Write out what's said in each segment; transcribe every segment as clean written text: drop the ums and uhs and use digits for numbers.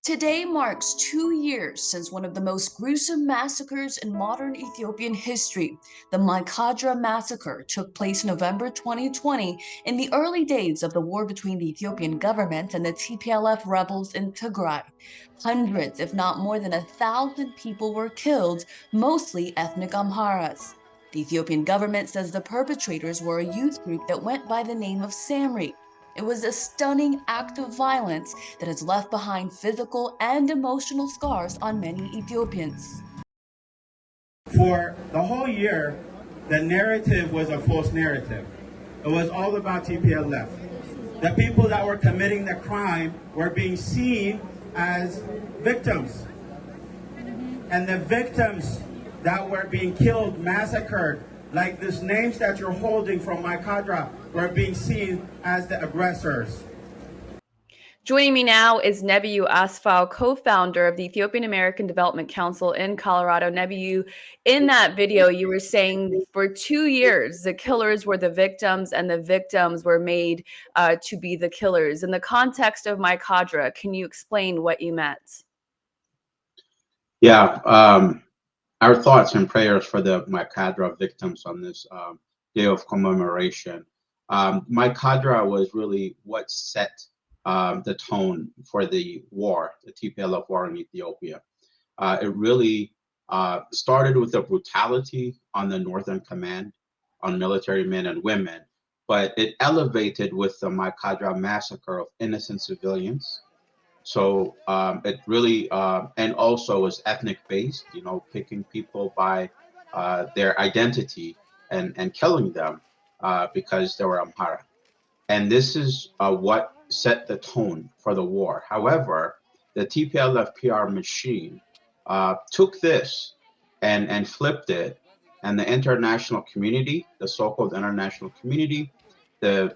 Today marks 2 years since one of the most gruesome massacres in modern Ethiopian history, the Mai Kadra massacre, took place November 2020 in the early days of the war between the Ethiopian government and the TPLF rebels in Tigray. Hundreds, if not more than 1,000 people were killed, mostly ethnic Amharas. The Ethiopian government says the perpetrators were a youth group that went by the name of Samri. It was a stunning act of violence that has left behind physical and emotional scars on many Ethiopians. For the whole year, the narrative was a false narrative. It was all about TPLF. The people that were committing the crime were being seen as victims. And the victims that were being killed, massacred, like these names that you're holding from Mai Kadra, were being seen as the aggressors. Joining me now is Nebiyu Asfaw, co-founder of the Ethiopian American Development Council in Colorado. Nebiyu, in that video, you were saying for 2 years, the killers were the victims and the victims were made to be the killers. In the context of Mai Kadra, can you explain what you meant? Yeah, our thoughts and prayers for the Mai Kadra victims on this day of commemoration. Mai Kadra was really what set the tone for the war, the TPLF war in Ethiopia. It really started with the brutality on the Northern Command, on military men and women, but it elevated with the Mai Kadra massacre of innocent civilians. So it really, and also was ethnic based, you know, picking people by their identity and killing them because they were Amhara. And this is what set the tone for the war. However, the TPLF PR machine took this and flipped it, and the international community, the so-called international community, the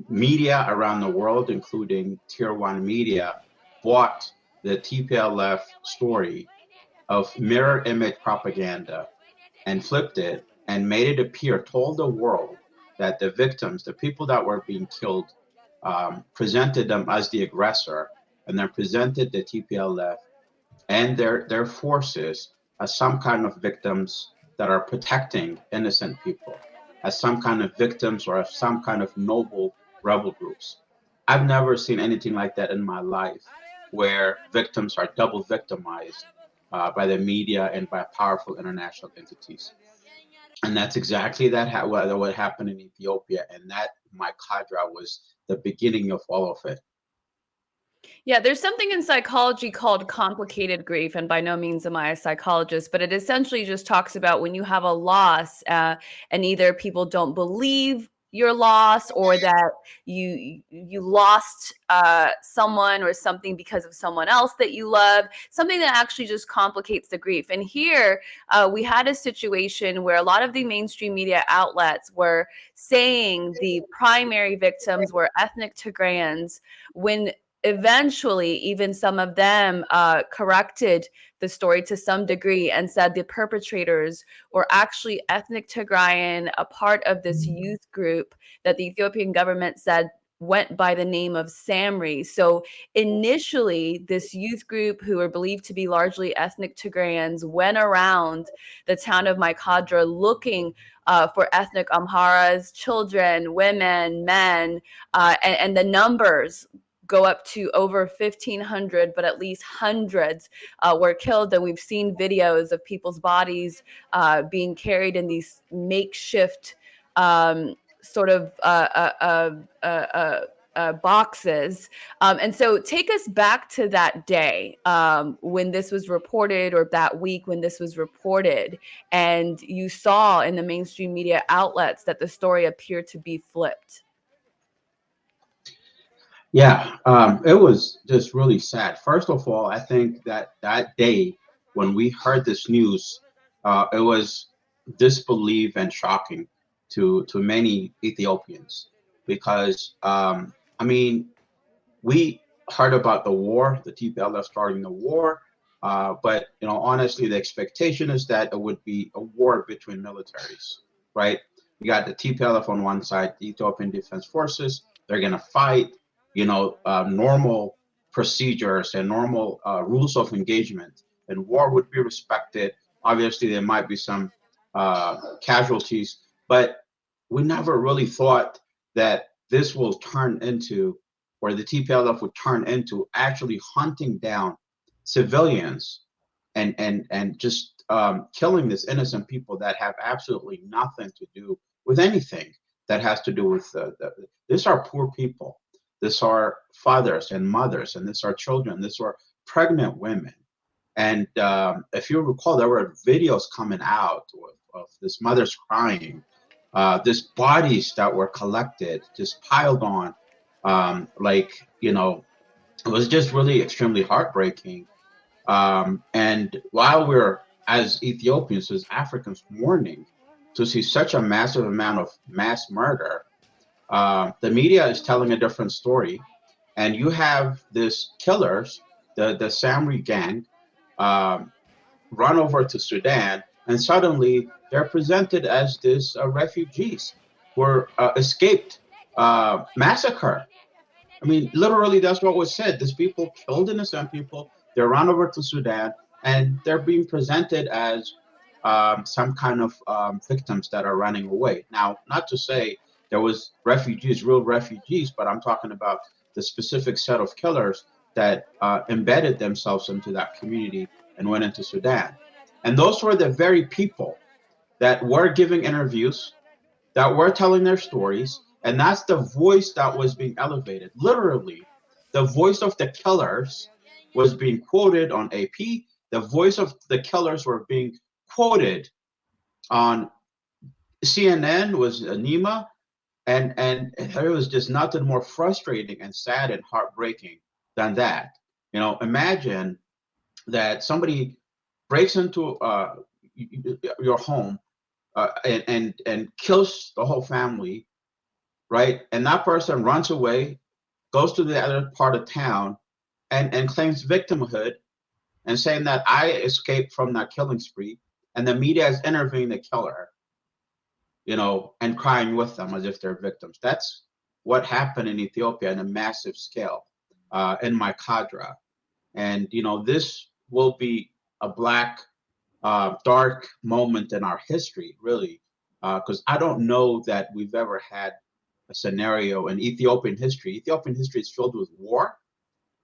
media around the world, including tier one media, bought the TPLF story of mirror image propaganda and flipped it and made it appear, told the world that the victims, the people that were being killed, presented them as the aggressor, and then presented the TPLF and their forces as some kind of victims that are protecting innocent people, as some kind of victims or as some kind of noble rebel groups. I've never seen anything like that in my life, where victims are double victimized by the media and by powerful international entities. And that's exactly what happened in Ethiopia, and that Mai Kadra was the beginning of all of it. Yeah, there's something in psychology called complicated grief, and by no means am I a psychologist, but it essentially just talks about when you have a loss, and either people don't believe your loss, or that you lost someone or something because of someone else that you love, something that actually just complicates the grief. And here we had a situation where a lot of the mainstream media outlets were saying the primary victims were ethnic Tigrayans, when eventually even some of them corrected the story to some degree and said the perpetrators were actually ethnic Tigrayan, a part of this youth group that the Ethiopian government said went by the name of Samri. So initially, this youth group, who were believed to be largely ethnic Tigrayans, went around the town of Mai Kadra looking for ethnic Amharas, children, women, men, and the numbers go up to over 1,500, but at least hundreds were killed. And we've seen videos of people's bodies being carried in these makeshift sort of boxes. And so take us back to that day when this was reported, or that week when this was reported, and you saw in the mainstream media outlets that the story appeared to be flipped. Yeah, it was just really sad. First of all, I think that that day when we heard this news, it was disbelief and shocking to many Ethiopians, because I mean, we heard about the war, the TPLF starting the war, but you know, honestly, the expectation is that it would be a war between militaries, right? You got the TPLF on one side, the Ethiopian Defense Forces. They're gonna fight, you know, normal procedures and normal rules of engagement, and war would be respected. Obviously, there might be some casualties, but we never really thought that this will turn into, or the TPLF would turn into, actually hunting down civilians and just killing these innocent people that have absolutely nothing to do with anything that has to do with these are poor people. These are fathers and mothers, and these are children. These are pregnant women. And if you recall, there were videos coming out of this mothers crying, these bodies that were collected, just piled on, like, you know, it was just really extremely heartbreaking. And while we're, as Ethiopians, as Africans, mourning to see such a massive amount of mass murder, the media is telling a different story. And you have these killers, the Samri gang, run over to Sudan, and suddenly they're presented as these refugees who were escaped massacre. I mean, literally, that's what was said. These people killed innocent people. They're run over to Sudan, and they're being presented as some kind of victims that are running away. Now, not to say there was refugees, real refugees, but I'm talking about the specific set of killers that embedded themselves into that community and went into Sudan. And those were the very people that were giving interviews, that were telling their stories, and that's the voice that was being elevated. Literally, the voice of the killers was being quoted on AP. The voice of the killers were being quoted on CNN, was Anima, and it was just nothing more frustrating and sad and heartbreaking than that. You know, imagine that somebody breaks into your home and kills the whole family, right? And that person runs away, goes to the other part of town, and claims victimhood and saying that I escaped from that killing spree, and the media is interviewing the killer, you know, and crying with them as if they're victims. That's what happened in Ethiopia on a massive scale in Mai Kadra. And, you know, this will be a black, dark moment in our history, really, because I don't know that we've ever had a scenario in Ethiopian history. Ethiopian history is filled with war,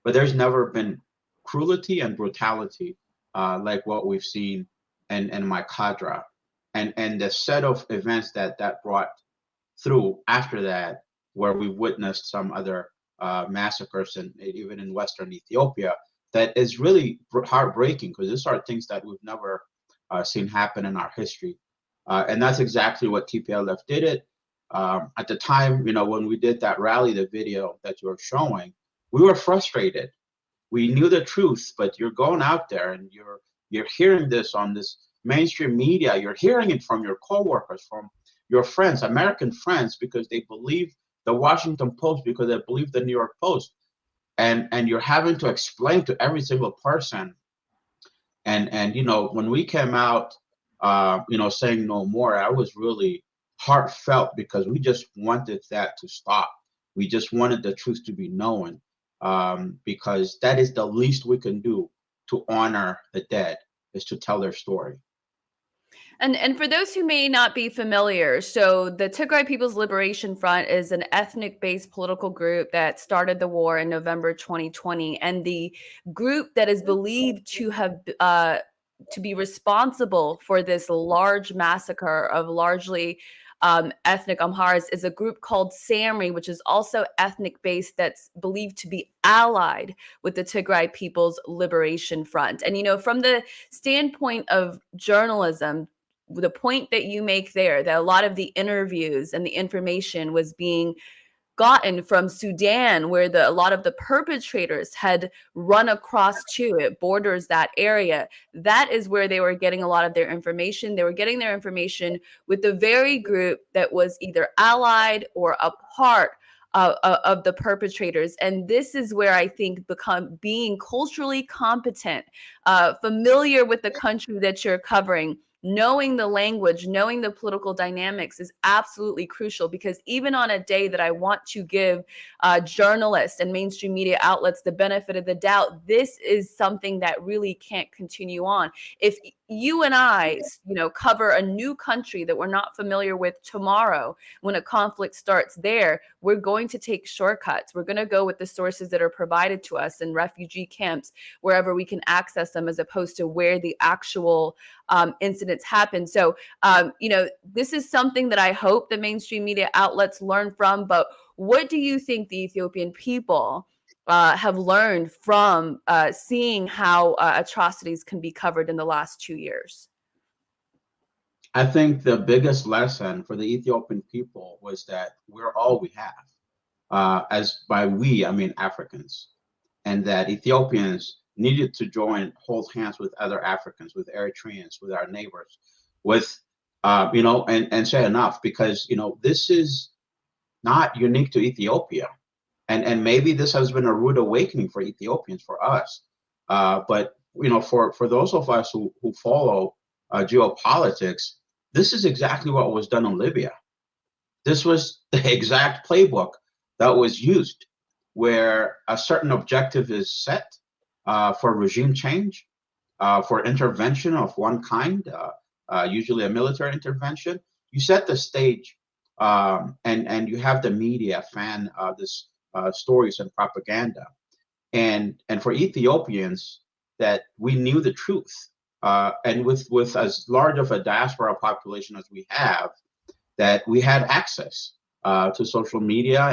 but there's never been cruelty and brutality like what we've seen in Mai Kadra. And the set of events that brought through after that, where we witnessed some other massacres, and even in Western Ethiopia, that is really heartbreaking, because these are things that we've never seen happen in our history. And that's exactly what TPLF did it. At the time, you know, when we did that rally, the video that you were showing, we were frustrated. We knew the truth, but you're going out there and you're hearing this on this mainstream media. You're hearing it from your coworkers, from your friends, American friends, because they believe the Washington Post, because they believe the New York Post, and you're having to explain to every single person. And you know, when we came out, you know, saying no more, I was really heartfelt, because we just wanted that to stop. We just wanted the truth to be known, because that is the least we can do to honor the dead, is to tell their story. And for those who may not be familiar, so the Tigray People's Liberation Front is an ethnic-based political group that started the war in November 2020, and the group that is believed to have to be responsible for this large massacre of largely ethnic Amharas is a group called Samri, which is also ethnic based, that's believed to be allied with the Tigray People's Liberation Front. And, you know, from the standpoint of journalism, the point that you make there, that a lot of the interviews and the information was being gotten from Sudan, where a lot of the perpetrators had run across to, it borders that area. That is where they were getting a lot of their information. They were getting their information with the very group that was either allied or a part of the perpetrators. And this is where I think being culturally competent, familiar with the country that you're covering, knowing the language, knowing the political dynamics is absolutely crucial, because even on a day that I want to give journalists and mainstream media outlets the benefit of the doubt, this is something that really can't continue on. If you and I, cover a new country that we're not familiar with tomorrow, when a conflict starts there, we're going to take shortcuts. We're going to go with the sources that are provided to us in refugee camps, wherever we can access them, as opposed to where the actual incidents happen. So, this is something that I hope the mainstream media outlets learn from. But what do you think the Ethiopian people have learned from seeing how atrocities can be covered in the last 2 years? I think the biggest lesson for the Ethiopian people was that we're all we have. As by we, I mean Africans, and that Ethiopians needed to hold hands with other Africans, with Eritreans, with our neighbors, with, and say enough, because, this is not unique to Ethiopia. And maybe this has been a rude awakening for Ethiopians, for us. But, for those of us who follow geopolitics, this is exactly what was done in Libya. This was the exact playbook that was used, where a certain objective is set for regime change, for intervention of one kind, usually a military intervention. You set the stage, and you have the media fan this stories and propaganda, and for Ethiopians, that we knew the truth, and with as large of a diaspora population as we have, that we had access to social media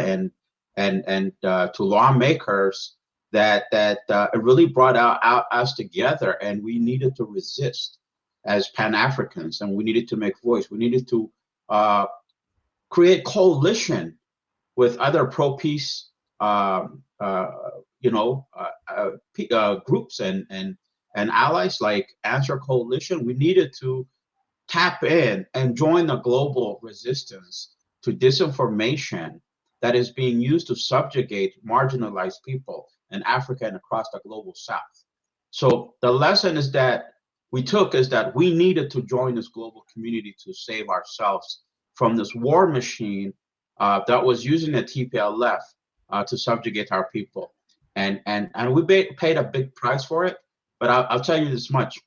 and to lawmakers, that it really brought out us together, and we needed to resist as Pan-Africans, and we needed to make voice. We needed to create coalition with other pro-peace groups and allies like Answer Coalition. We needed to tap in and join the global resistance to disinformation that is being used to subjugate marginalized people in Africa and across the global south. So the lesson is that we needed to join this global community to save ourselves from this war machine that was using the TPLF to subjugate our people. And we paid a big price for it. But I'll tell you this much: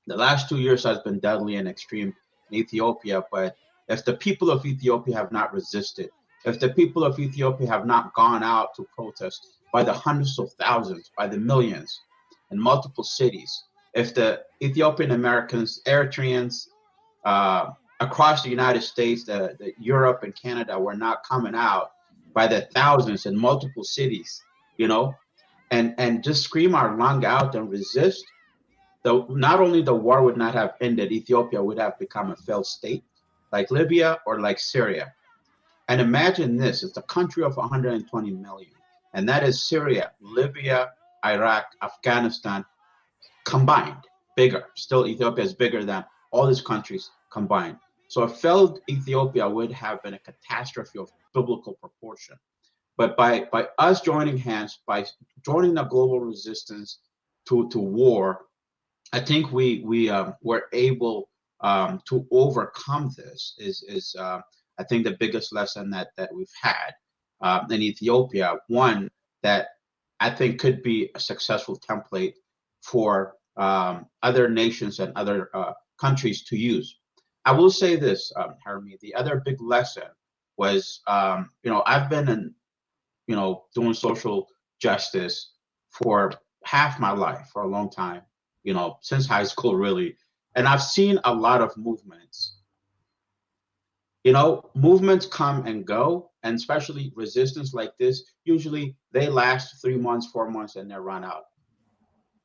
the last 2 years has been deadly and extreme in Ethiopia. But if the people of Ethiopia have not resisted, if the people of Ethiopia have not gone out to protest by the hundreds of thousands, by the millions in multiple cities, if the Ethiopian Americans, Eritreans, across the United States, the Europe and Canada were not coming out by the thousands in multiple cities, and just scream our lung out and resist, not only the war would not have ended, Ethiopia would have become a failed state like Libya or like Syria. And imagine this: it's a country of 120 million, and that is Syria, Libya, Iraq, Afghanistan combined. Bigger. Still, Ethiopia is bigger than all these countries combined. So a failed Ethiopia would have been a catastrophe of biblical proportion. But by us joining hands, by joining the global resistance to war, I think we were able to overcome this. Is I think the biggest lesson that we've had in Ethiopia, one that I think could be a successful template for other nations and other countries to use. I will say this, Hermie, the other big lesson was, I've been doing social justice for half my life, for a long time, since high school, really. And I've seen a lot of movements. Movements come and go, and especially resistance like this, usually they last 3 months, 4 months, and they run out.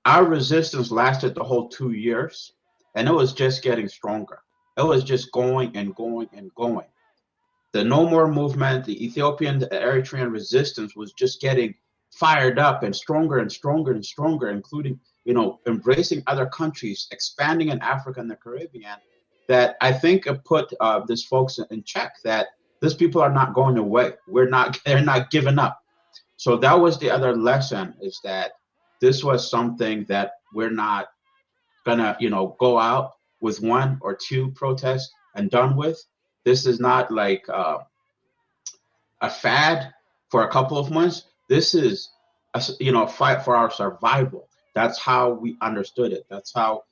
Our resistance lasted the whole 2 years, and it was just getting stronger. It was just going and going and going. The No More movement, the Ethiopian, the Eritrean resistance was just getting fired up and stronger and stronger and stronger, including, embracing other countries, expanding in Africa and the Caribbean, that I think it put these folks in check, that these people are not going away. They're not giving up. So that was the other lesson, is that this was something that we're not gonna, go out with one or two protests and done with. This is not like a fad for a couple of months. This is a fight for our survival. That's how we understood it. That's how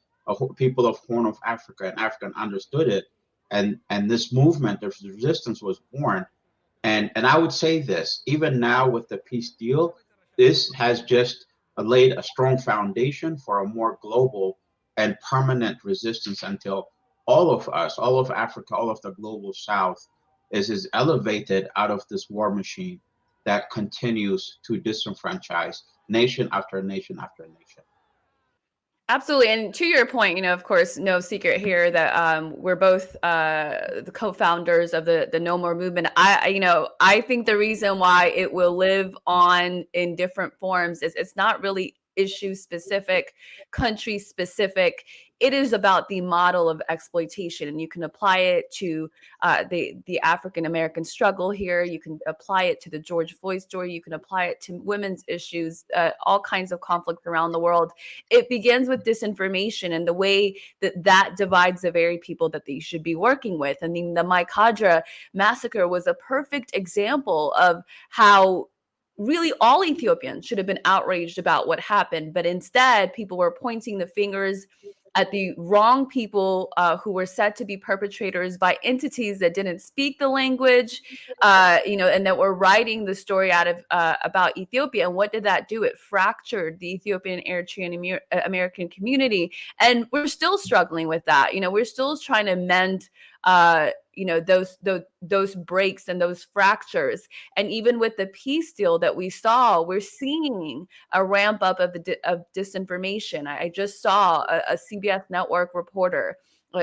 people of Horn of Africa and African understood it. And this movement, this resistance was born. And I would say this, even now with the peace deal, this has just laid a strong foundation for a more global and permanent resistance until all of us, all of Africa, all of the global South is elevated out of this war machine that continues to disenfranchise nation after nation after nation. Absolutely. And to your point, of course, no secret here that we're both the co-founders of the No More movement. I think the reason why it will live on in different forms is it's not really issue specific, country specific. It is about the model of exploitation, and you can apply it to the African American struggle here. You can apply it to the George Floyd story. You can apply it to women's issues, all kinds of conflict around the world. It begins with disinformation and the way that divides the very people that they should be working with. I mean, the Mai Kadra massacre was a perfect example of how really all Ethiopians should have been outraged about what happened, but instead people were pointing the fingers at the wrong people who were said to be perpetrators by entities that didn't speak the language, and that were writing the story out of about Ethiopia. And what did that do? It fractured the Ethiopian Eritrean American community, and we're still struggling with that. We're still trying to mend those breaks and those fractures. And even with the peace deal that we saw, we're seeing a ramp up of disinformation. I just saw a CBS network reporter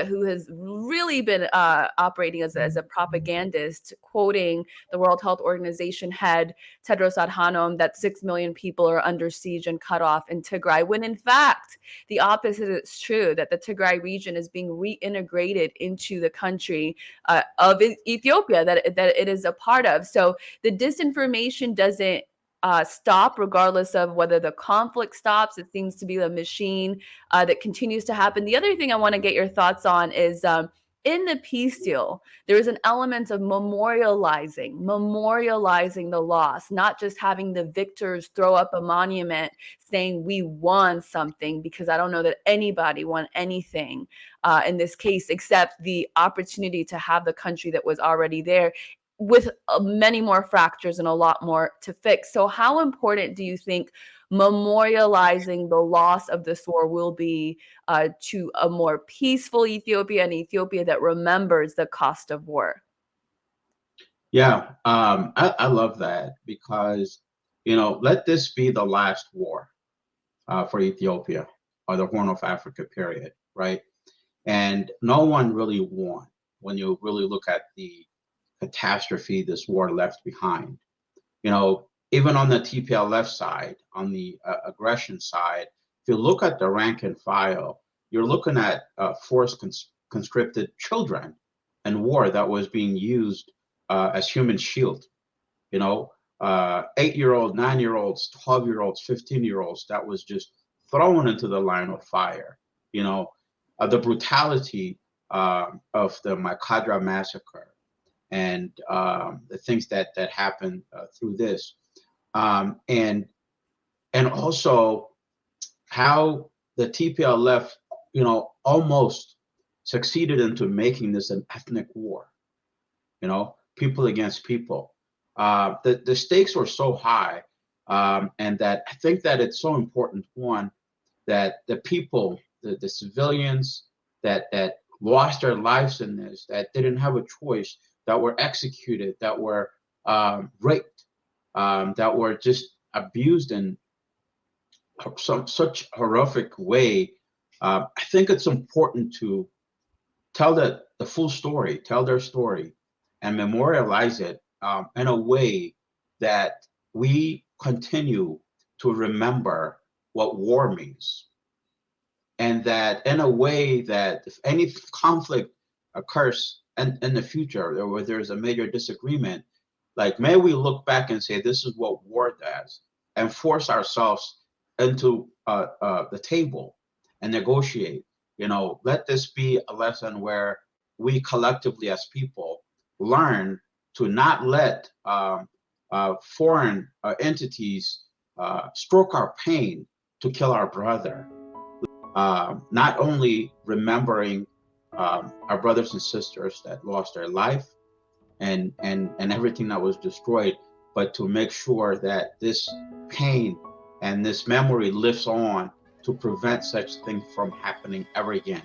who has really been operating as a propagandist, quoting the World Health Organization head, Tedros Adhanom, that 6 million people are under siege and cut off in Tigray, when in fact, the opposite is true, that the Tigray region is being reintegrated into the country of Ethiopia that it is a part of. So the disinformation doesn't stop regardless of whether the conflict stops. It seems to be a machine that continues to happen. The other thing I want to get your thoughts on is in the peace deal, there is an element of memorializing the loss, not just having the victors throw up a monument saying we won something, because I don't know that anybody won anything in this case, except the opportunity to have the country that was already there with many more fractures and a lot more to fix. So how important do you think memorializing the loss of this war will be to a more peaceful Ethiopia, and Ethiopia that remembers the cost of war? Yeah, I love that because, let this be the last war for Ethiopia or the Horn of Africa, period, right? And no one really won when you really look at the catastrophe this war left behind. Even on the TPLF side, on the aggression side, if you look at the rank and file, you're looking at forced conscripted children and war that was being used as human shield. 8-year-old, 9-year-olds, 12-year-olds, 15-year-olds that was just thrown into the line of fire. The brutality of the Mai Kadra massacre and the things that happened through this, and also how the TPLF, almost succeeded into making this an ethnic war. People against people. The stakes were so high, and that I think that it's so important. One, that the people, the civilians that lost their lives in this, that didn't have a choice, that were executed, that were raped, that were just abused in such horrific way. I think it's important to tell the full story, tell their story, and memorialize it in a way that we continue to remember what war means. And that in a way that if any conflict occurs in the future, or where there's a major disagreement, may we look back and say, this is what war does, and force ourselves into the table and negotiate let this be a lesson where we collectively as people learn to not let foreign entities stroke our pain to kill our brother. Not only remembering our brothers and sisters that lost their life and everything that was destroyed, but to make sure that this pain and this memory lives on to prevent such things from happening ever again.